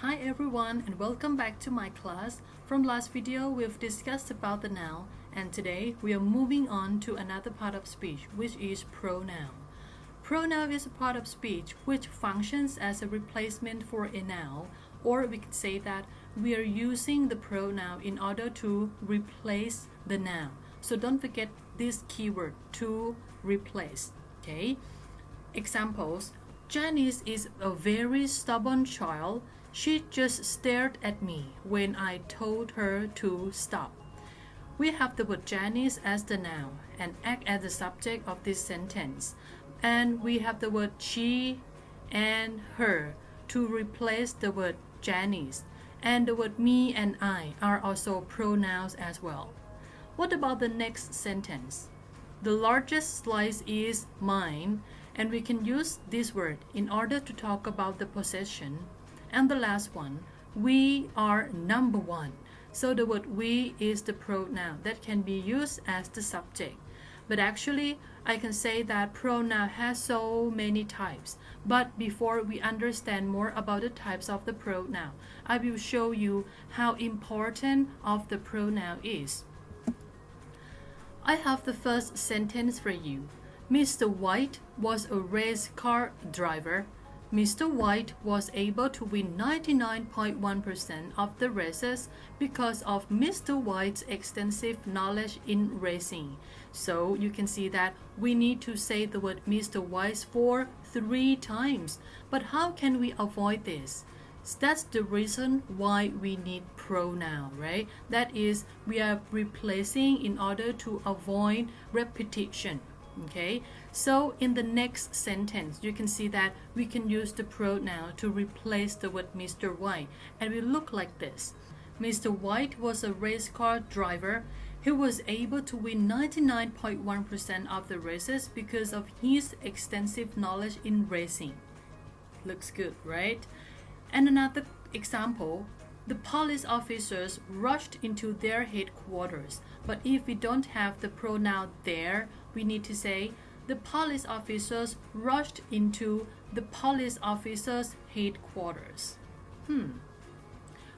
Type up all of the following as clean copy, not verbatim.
Hi everyone and welcome back to my class. From last video we've discussed about the noun and today we are moving on to another part of speech which is pronoun. Pronoun is a part of speech which functions as a replacement for a noun, or we could say that we are using the pronoun in order to replace the noun. So don't forget this keyword, to replace. Okay? Examples: Janice is a very stubborn child. She just stared at me when I told her to stop. We have the word Janice as the noun and act as the subject of this sentence. And we have the word she and her to replace the word Janice. And the word me and I are also pronouns as well. What about the next sentence? The largest slice is mine, and we can use this word in order to talk about the possession. And the last one, we are number one. So the word we is the pronoun that can be used as the subject. But actually, I can say that pronoun has so many types. But before we understand more about the types of the pronoun, I will show you how important of the pronoun is. I have the first sentence for you. Mr. White was a race car driver. Mr. White was able to win 99.1% of the races because of Mr. White's extensive knowledge in racing. So you can see that we need to say the word Mr. White for 3 times. But how can we avoid this? That's the reason why we need pronoun, right? That is, we are replacing in order to avoid repetition. Okay, so in the next sentence, you can see that we can use the pronoun to replace the word Mr. White, and we look like this. Mr. White was a race car driver. He was able to win 99.1% of the races because of his extensive knowledge in racing. Looks good, right? And another example, the police officers rushed into their headquarters. But if we don't have the pronoun there, we need to say the police officers rushed into the police officers' headquarters.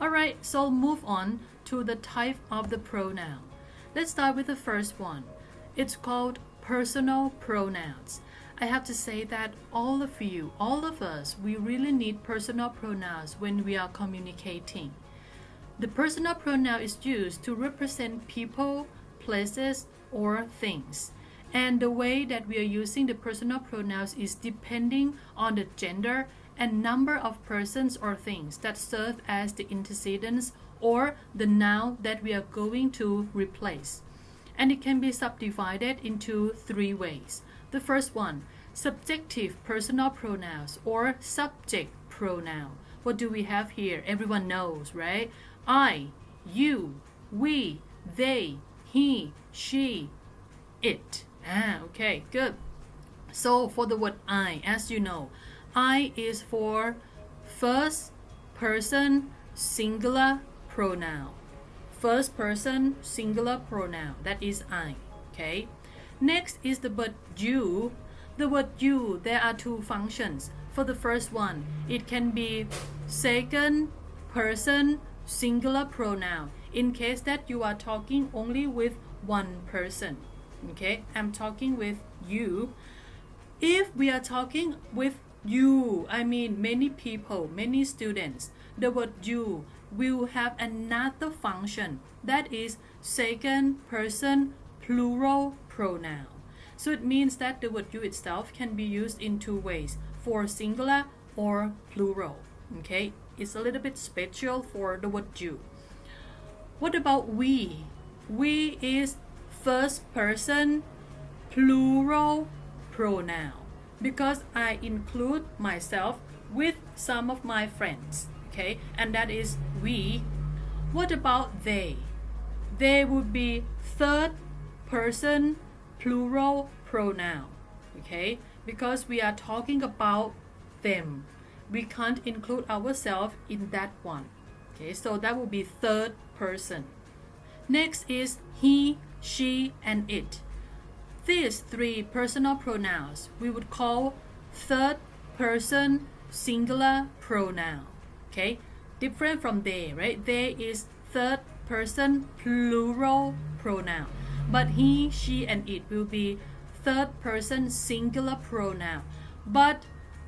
Alright, so move on to the type of the pronoun. Let's start with the first one. It's called personal pronouns. I have to say that all of you, all of us, we really need personal pronouns when we are communicating. The personal pronoun is used to represent people, places, or things. And the way that we are using the personal pronouns is depending on the gender and number of persons or things that serve as the antecedents or the noun that we are going to replace. And it can be subdivided into 3 ways. The first one, subjective personal pronouns or subject pronoun. What do we have here? Everyone knows, right? I, you, we, they, he, she, it. Okay, good. So for the word I, as you know, I is for first person singular pronoun. First person singular pronoun, that is I. Okay. Next is the word you. The word you, there are 2 functions. For the first one, it can be second person singular pronoun in case that you are talking only with one person. Okay, I'm talking with you. If we are talking with you, I mean many people, many students, the word you will have another function, that is second person plural pronoun. So it means that the word you itself can be used in 2 ways, for singular or plural. Okay, it's a little bit special for the word you. What about we? We is first person plural pronoun because I include myself with some of my friends. Okay, and that is we. What about they? They would be third person plural pronoun. Okay, because we are talking about them. We can't include ourselves in that one. Okay, so that will be third person. Next is he, she, and it. These 3 personal pronouns we would call third person singular pronoun. Okay, different from they, right? They is third person plural pronoun, but he, she, and it will be third person singular pronoun. But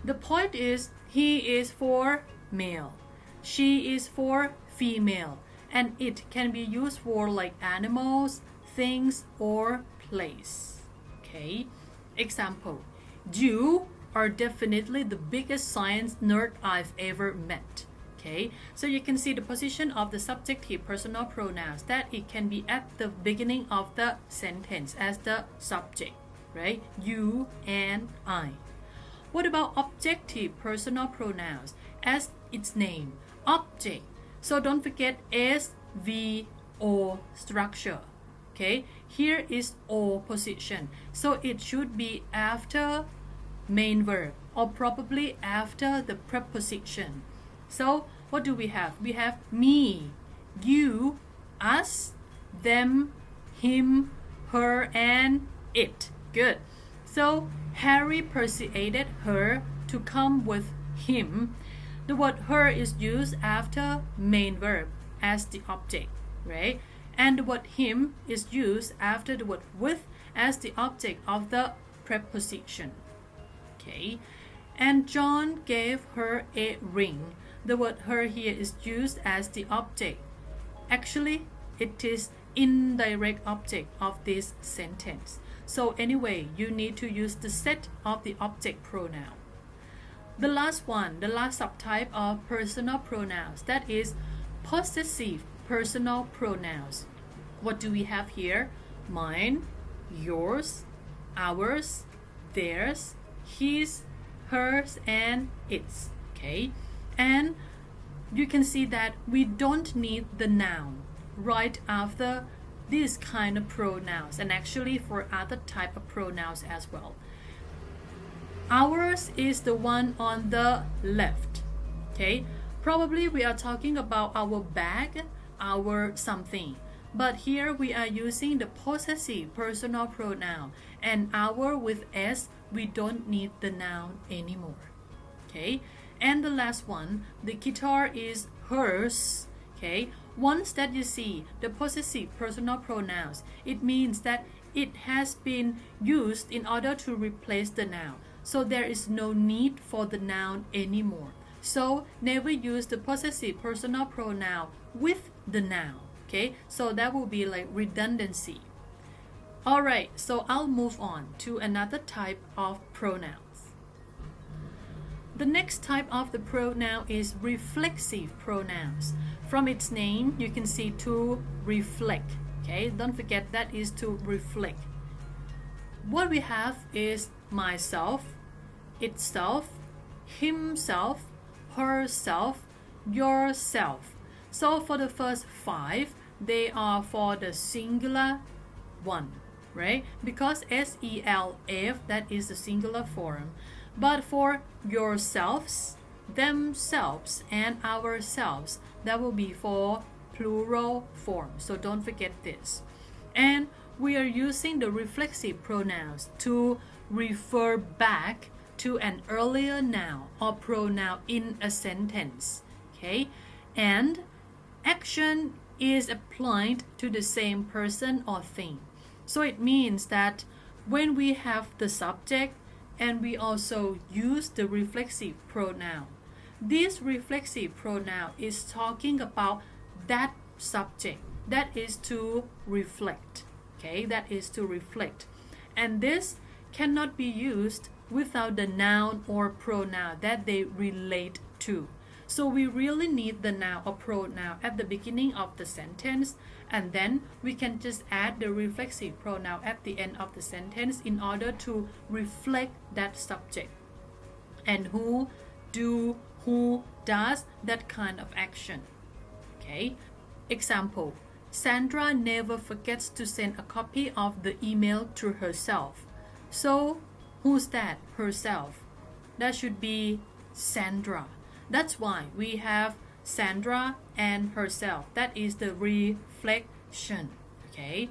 the point is, he is for male, she is for female, and it can be used for like animals, things, or place. Okay, example: you are definitely the biggest science nerd I've ever met. Okay, so you can see the position of the subjective personal pronouns, that it can be at the beginning of the sentence as the subject, right? You and I. What about objective personal pronouns? As its name, object. So don't forget SVO structure. Okay, here is O position. So it should be after main verb or probably after the preposition. So what do we have? We have me, you, us, them, him, her, and it. Good. So Harry persuaded her to come with him. The word her is used after main verb as the object, right? And the word him is used after the word with as the object of the preposition. Okay. And John gave her a ring. The word her here is used as the object. Actually, it is indirect object of this sentence. So anyway, you need to use the set of the object pronoun. The last one, the last subtype of personal pronouns, that is possessive personal pronouns. What do we have here? Mine, yours, ours, theirs, his, hers, and its. Okay, and you can see that we don't need the noun right after these kind of pronouns, and actually for other type of pronouns as well. Ours is the one on the left. Okay, probably we are talking about our bag, our something, but here we are using the possessive personal pronoun, and our with s, we don't need the noun anymore. Okay, and the last one, the guitar is hers. Okay, once that you see the possessive personal pronouns, it means that it has been used in order to replace the noun. So there is no need for the noun anymore. So never use the possessive personal pronoun with the noun. Okay, so that will be like redundancy. Alright, so I'll move on to another type of pronouns. The next type of the pronoun is reflexive pronouns. From its name, you can see to reflect. Okay, don't forget that is to reflect. What we have is myself, itself, himself, herself, yourself. So for the first 5, they are for the singular one, right? Because SELF, that is the singular form. But for yourselves, themselves, and ourselves, that will be for plural form. So don't forget this. And we are using the reflexive pronouns to refer back to an earlier noun or pronoun in a sentence. Okay, and action is applied to the same person or thing. So it means that when we have the subject and we also use the reflexive pronoun, this reflexive pronoun is talking about that subject, that is to reflect. Okay, that is to reflect. And this cannot be used without the noun or pronoun that they relate to. So we really need the noun or pronoun at the beginning of the sentence, and then we can just add the reflexive pronoun at the end of the sentence in order to reflect that subject. And who, do, who, does that kind of action. Okay, example: Sandra never forgets to send a copy of the email to herself. So who's that? Herself. That should be Sandra. That's why we have Sandra and herself. That is the reflection. Okay.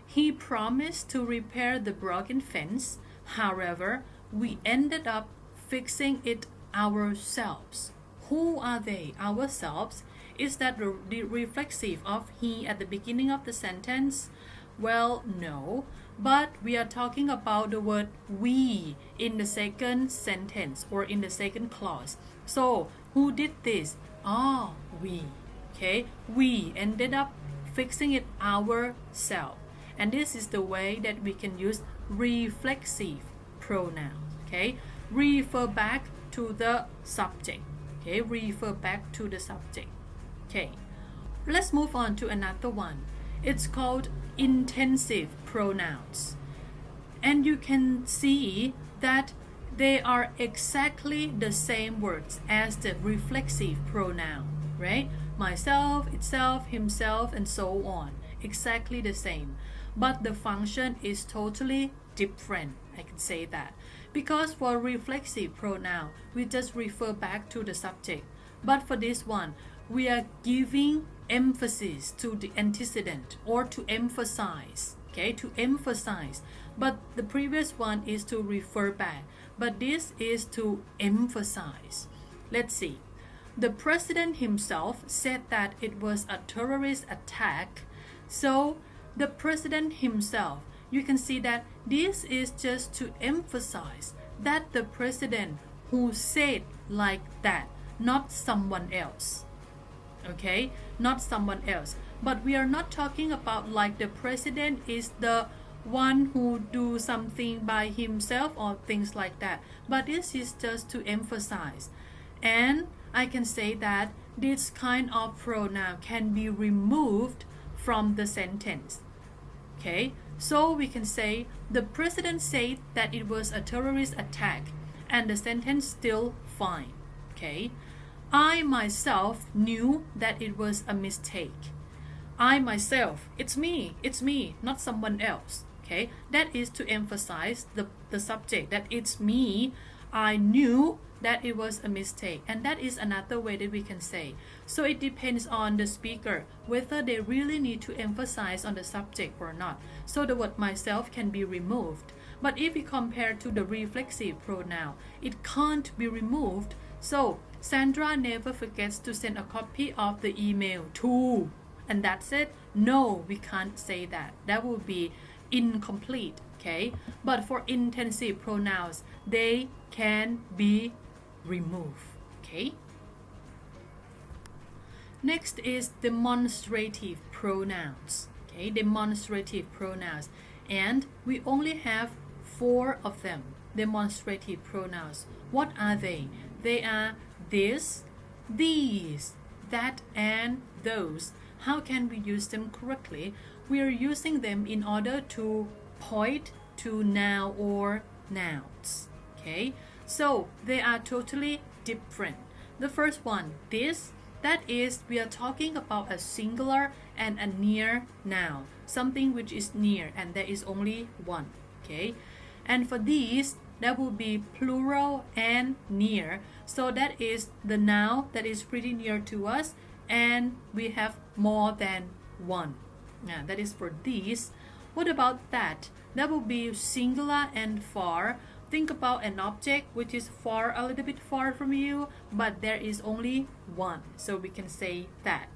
He promised to repair the broken fence. However, we ended up fixing it ourselves. who are they? Ourselves. Is that the reflexive of he at the beginning of the sentence? Well, no. But we are talking about the word we in the second sentence or in the second clause. So, who did this? We. Okay, we ended up fixing it ourselves. And this is the way that we can use reflexive pronoun. Okay, refer back to the subject. Okay, refer back to the subject. Okay, let's move on to another one. It's called intensive pronouns. And you can see that they are exactly the same words as the reflexive pronoun, right? Myself, itself, himself, and so on. Exactly the same. But the function is totally different. I can say that. Because for reflexive pronoun, we just refer back to the subject. But for this one, we are giving emphasis to the antecedent or to emphasize. Okay, to emphasize. But the previous one is to refer back. But this is to emphasize. Let's see. The president himself said that it was a terrorist attack. So the president himself, you can see that this is just to emphasize that the president who said like that, not someone else. Okay, not someone else. But we are not talking about like the president is the one who do something by himself or things like that. But this is just to emphasize. And I can say that this kind of pronoun can be removed from the sentence. Okay, so we can say the president said that it was a terrorist attack and the sentence still fine. Okay, I myself knew that it was a mistake. I myself, it's me, not someone else. Okay, that is to emphasize the subject, that it's me. I knew that it was a mistake, and that is another way that we can say. So it depends on the speaker whether they really need to emphasize on the subject or not. So the word myself can be removed. But if we compare to the reflexive pronoun, it can't be removed. So Sandra never forgets to send a copy of the email to, and that's it. No, we can't say that. That would be incomplete. Okay, but for intensive pronouns, they can be removed. Okay, next is demonstrative pronouns. Okay, demonstrative pronouns, and we only have 4 of them. Demonstrative pronouns, what are they? They are this, these, that, and those. How can we use them correctly? We are using them in order to point to noun or nouns. Okay, so they are totally different. The first one, this, that is, we are talking about a singular and a near noun, something which is near and there is only one. Okay, and for these, that will be plural and near. So that is the noun that is pretty near to us and we have more than one. Now that is for these. What about that? That will be singular and far. Think about an object which is far, a little bit far from you, but there is only one. So we can say that.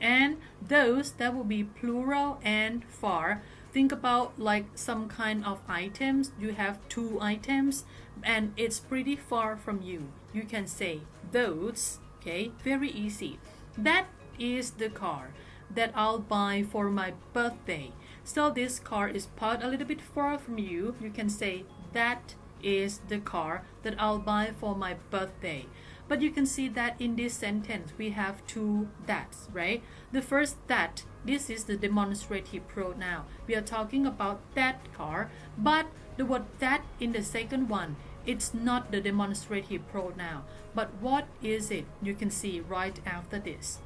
And those, that will be plural and far. Think about like some kind of items. You have 2 items and it's pretty far from you. You can say those. Okay, very easy. That is the car that I'll buy for my birthday. So this car is parked a little bit far from you. You can say that is the car that I'll buy for my birthday. But you can see that in this sentence we have 2 that's, right? The first that, this is the demonstrative pronoun. We are talking about that car, but the word that in the second one, it's not the demonstrative pronoun. But what is it? You can see right after this.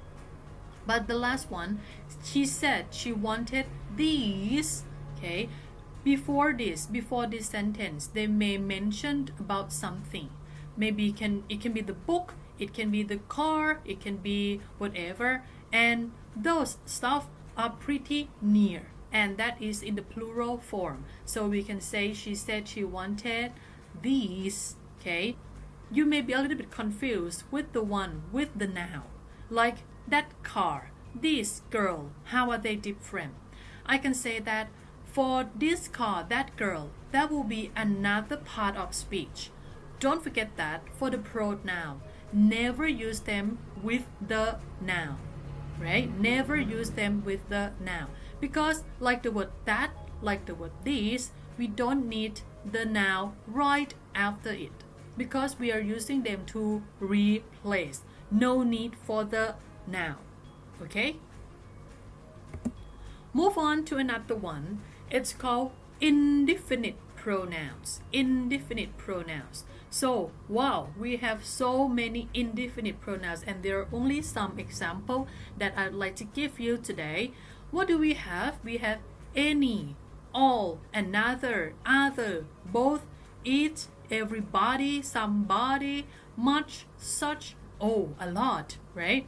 But the last one, she said she wanted these. Okay, before this sentence, they may mention about something. Maybe it can be the book, it can be the car, it can be whatever, and those stuff are pretty near, and that is in the plural form. So we can say she said she wanted these. Okay, you may be a little bit confused with the one with the noun. Like that car, this girl, how are they different? I can say that for this car, that girl, that will be another part of speech. Don't forget that for the pronoun, never use them with the noun, right? Never use them with the noun. Because like the word that, like the word this, we don't need the noun right after it. Because we are using them to replace. No need for the noun. Okay? Move on to another one. It's called indefinite pronouns. Indefinite pronouns. So, wow, we have so many indefinite pronouns, and there are only some examples that I'd like to give you today. What do we have? We have any, all, another, other, both, each, everybody, somebody, much, such, oh, a lot, right?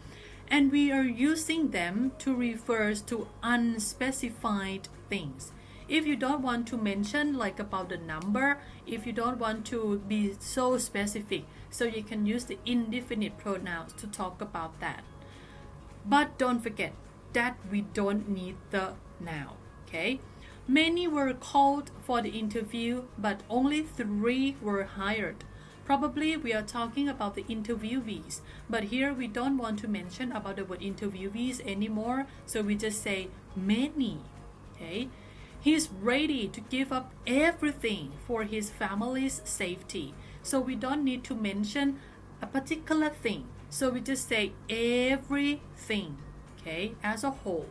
And we are using them to refer to unspecified things. If you don't want to mention like about the number, if you don't want to be so specific, so you can use the indefinite pronouns to talk about that. But don't forget that we don't need the noun, okay? Many were called for the interview, but only 3 were hired. Probably we are talking about the interviewees, but here we don't want to mention about the word interviewees anymore, so we just say many, okay? He's ready to give up everything for his family's safety. So we don't need to mention a particular thing. So we just say everything, okay, as a whole,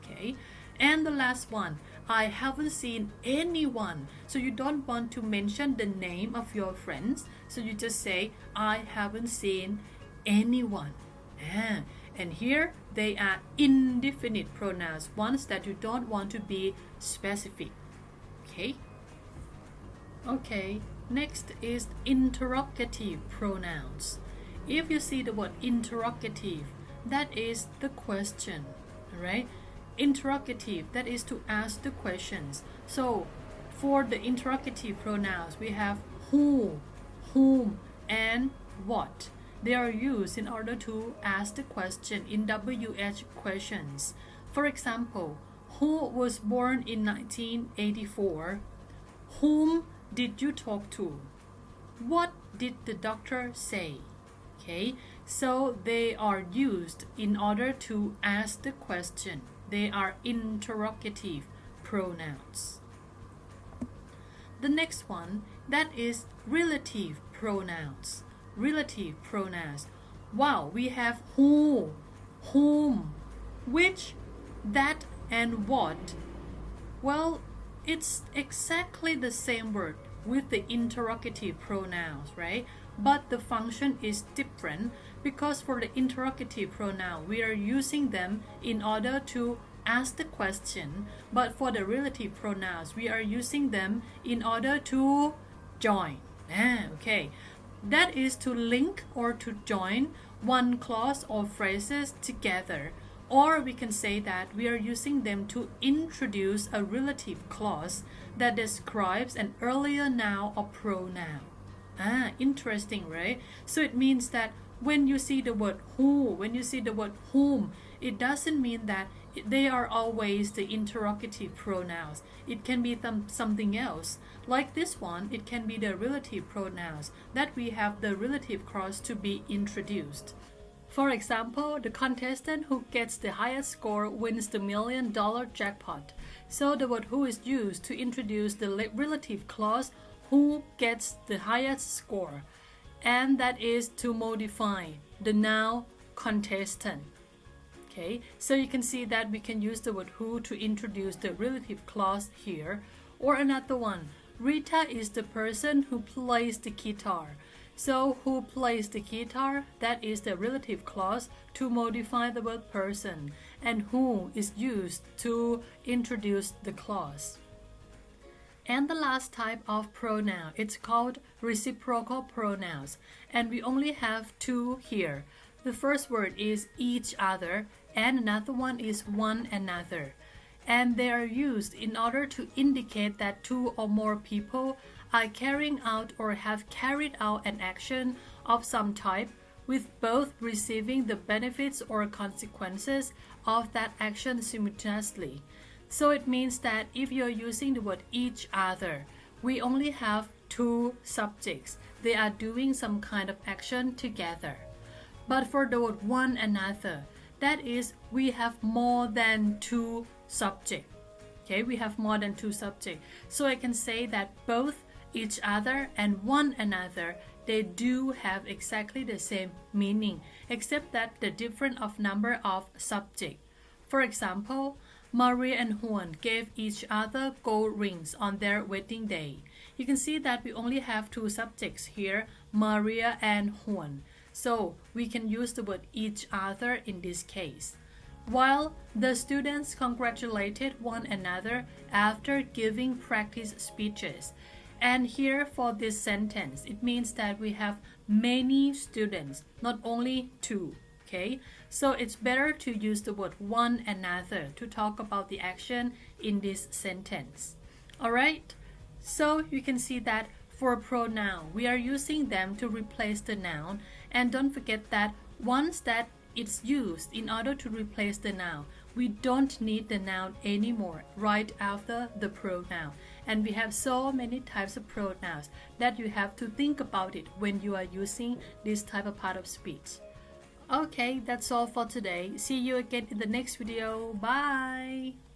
okay? And the last one, I haven't seen anyone. So you don't want to mention the name of your friends. So you just say, I haven't seen anyone. And here they are indefinite pronouns, ones that you don't want to be specific. Okay, next is interrogative pronouns. If you see the word interrogative, that is the question, right? Interrogative, that is to ask the questions. So for the interrogative pronouns, we have who, whom, and what. They are used in order to ask the question in WH questions. For example, who was born in 1984? Whom did you talk to? What did the doctor say? Okay, so they are used in order to ask the question. They are interrogative pronouns. The next one, that is relative pronouns. Relative pronouns. Wow, we have who, whom, which, that, and what. Well, it's exactly the same word with the interrogative pronouns, right? But the function is different because for the interrogative pronoun, we are using them in order to ask the question, but for the relative pronouns, we are using them in order to join. Okay. That is to link or to join one clause or phrases together. Or we can say that we are using them to introduce a relative clause that describes an earlier noun or pronoun. Interesting, right? So it means that when you see the word who, when you see the word whom, it doesn't mean that they are always the interrogative pronouns. It can be something else. Like this one, it can be the relative pronouns that we have the relative clause to be introduced. For example, the contestant who gets the highest score wins the $1 million jackpot. So the word who is used to introduce the relative clause who gets the highest score. And that is to modify the noun contestant. Okay, so you can see that we can use the word who to introduce the relative clause here. Or another one, Rita is the person who plays the guitar. So who plays the guitar, that is the relative clause to modify the word person, and who is used to introduce the clause. And the last type of pronoun, it's called reciprocal pronouns, and we only have 2 here. The first word is each other, and another one is one another. And they are used in order to indicate that 2 or more people are carrying out or have carried out an action of some type with both receiving the benefits or consequences of that action simultaneously. So it means that if you're using the word each other, we only have two subjects. They are doing some kind of action together. But for the word one another, that is, we have more than two subjects. Okay, we have more than two subjects. So I can say that both each other and one another, they do have exactly the same meaning, except that the difference of number of subjects. For example, Maria and Juan gave each other gold rings on their wedding day. You can see that we only have two subjects here, Maria and Juan. So we can use the word each other in this case. While the students congratulated one another after giving practice speeches. And here for this sentence, it means that we have many students, not only two. Okay, so it's better to use the word one another to talk about the action in this sentence. Alright, so you can see that for pronoun, we are using them to replace the noun. And don't forget that once that it's used in order to replace the noun, we don't need the noun anymore right after the pronoun. And we have so many types of pronouns that you have to think about it when you are using this type of part of speech. Okay, that's all for today. See you again in the next video. Bye!